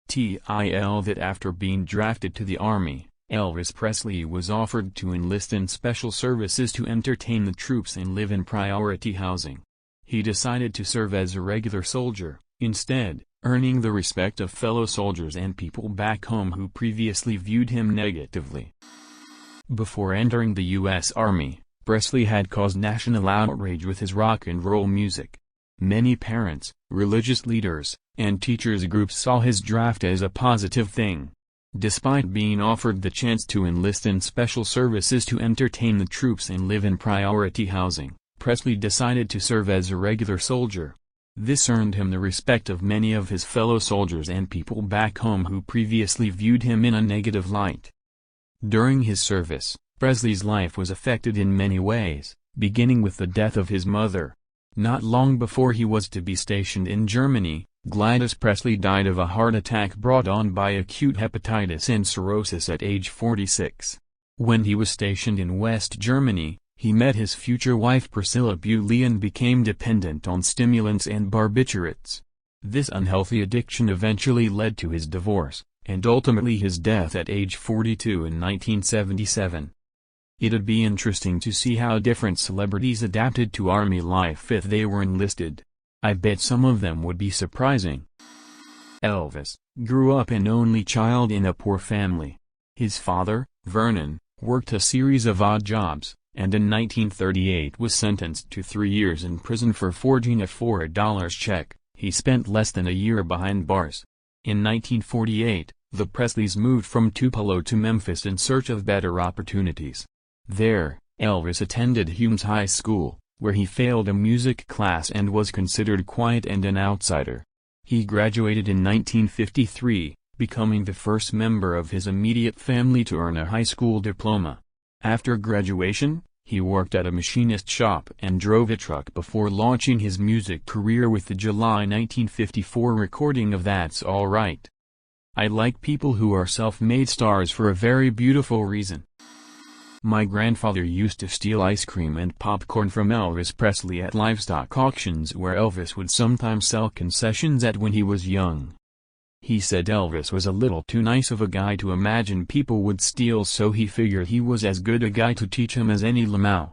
TIL that after being drafted to the Army, Elvis Presley was offered to enlist in special services to entertain the troops and live in priority housing. He decided to serve as a regular soldier, instead, earning the respect of fellow soldiers and people back home who previously viewed him negatively. Before entering the U.S. Army, Presley had caused national outrage with his rock and roll music. Many parents, religious leaders, and teachers groups saw his draft as a positive thing. Despite being offered the chance to enlist in special services to entertain the troops and live in priority housing, Presley decided to serve as a regular soldier. This earned him the respect of many of his fellow soldiers and people back home who previously viewed him in a negative light. During his service, Presley's life was affected in many ways, beginning with the death of his mother. Not long before he was to be stationed in Germany, Gladys Presley died of a heart attack brought on by acute hepatitis and cirrhosis at age 46. When he was stationed in West Germany, he met his future wife Priscilla Bewley and became dependent on stimulants and barbiturates. This unhealthy addiction eventually led to his divorce, and ultimately his death at age 42 in 1977. It'd be interesting to see how different celebrities adapted to Army life if they were enlisted. I bet some of them would be surprising. Elvis grew up an only child in a poor family. His father, Vernon, worked a series of odd jobs, and in 1938 was sentenced to 3 years in prison for forging a $4 check. He spent less than a year behind bars. In 1948, the Presleys moved from Tupelo to Memphis in search of better opportunities. There, Elvis attended Humes High School, where he failed a music class and was considered quiet and an outsider. He graduated in 1953, becoming the first member of his immediate family to earn a high school diploma. After graduation, he worked at a machinist shop and drove a truck before launching his music career with the July 1954 recording of That's All Right. I like people who are self-made stars for a very beautiful reason. My grandfather used to steal ice cream and popcorn from Elvis Presley at livestock auctions where Elvis would sometimes sell concessions at when he was young. He said Elvis was a little too nice of a guy to imagine people would steal, so he figured he was as good a guy to teach him as any lmao.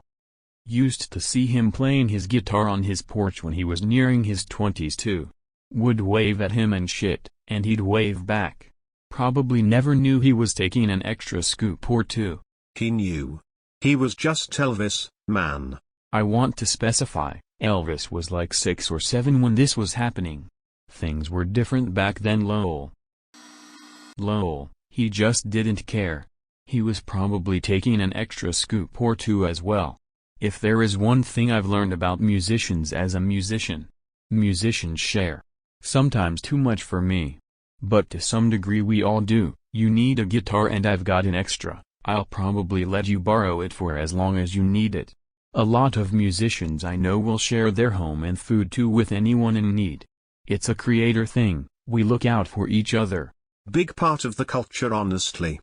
Used to see him playing his guitar on his porch when he was nearing his 20s too. Would wave at him and shit, and he'd wave back. Probably never knew he was taking an extra scoop or two. He knew. He was just Elvis, man. I want to specify, Elvis was like 6 or 7 when this was happening. Things were different back then. Lol, he just didn't care. He was probably taking an extra scoop or two as well. If there is one thing I've learned about musicians as a musician, musicians share. Sometimes too much for me. But to some degree we all do. You need a guitar and I've got an extra. I'll probably let you borrow it for as long as you need it. A lot of musicians I know will share their home and food too with anyone in need. It's a creator thing, we look out for each other. Big part of the culture, honestly.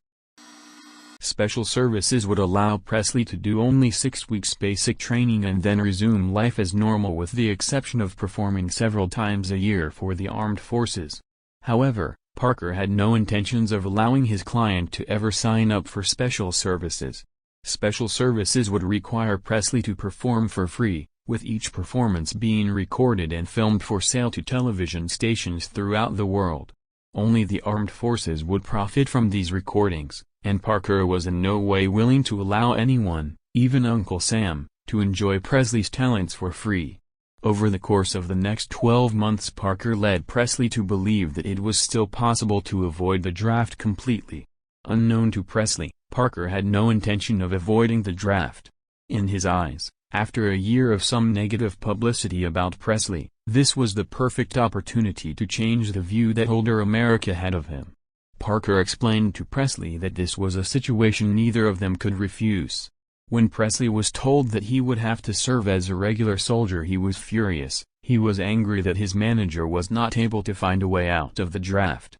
Special services would allow Presley to do only 6 weeks basic training and then resume life as normal with the exception of performing several times a year for the armed forces. However, Parker had no intentions of allowing his client to ever sign up for special services. Special services would require Presley to perform for free, with each performance being recorded and filmed for sale to television stations throughout the world. Only the armed forces would profit from these recordings, and Parker was in no way willing to allow anyone, even Uncle Sam, to enjoy Presley's talents for free. Over the course of the next 12 months, Parker led Presley to believe that it was still possible to avoid the draft completely. Unknown to Presley, Parker had no intention of avoiding the draft. In his eyes, after a year of some negative publicity about Presley, this was the perfect opportunity to change the view that older America had of him. Parker explained to Presley that this was a situation neither of them could refuse. When Presley was told that he would have to serve as a regular soldier, he was furious. He was angry that his manager was not able to find a way out of the draft.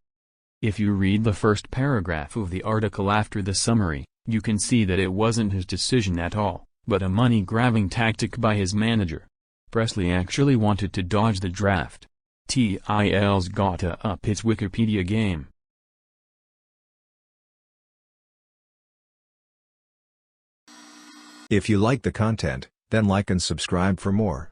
If you read the first paragraph of the article after the summary, you can see that it wasn't his decision at all, but a money-grabbing tactic by his manager. Presley actually wanted to dodge the draft. TIL's gotta up its Wikipedia game. If you like the content, then like and subscribe for more.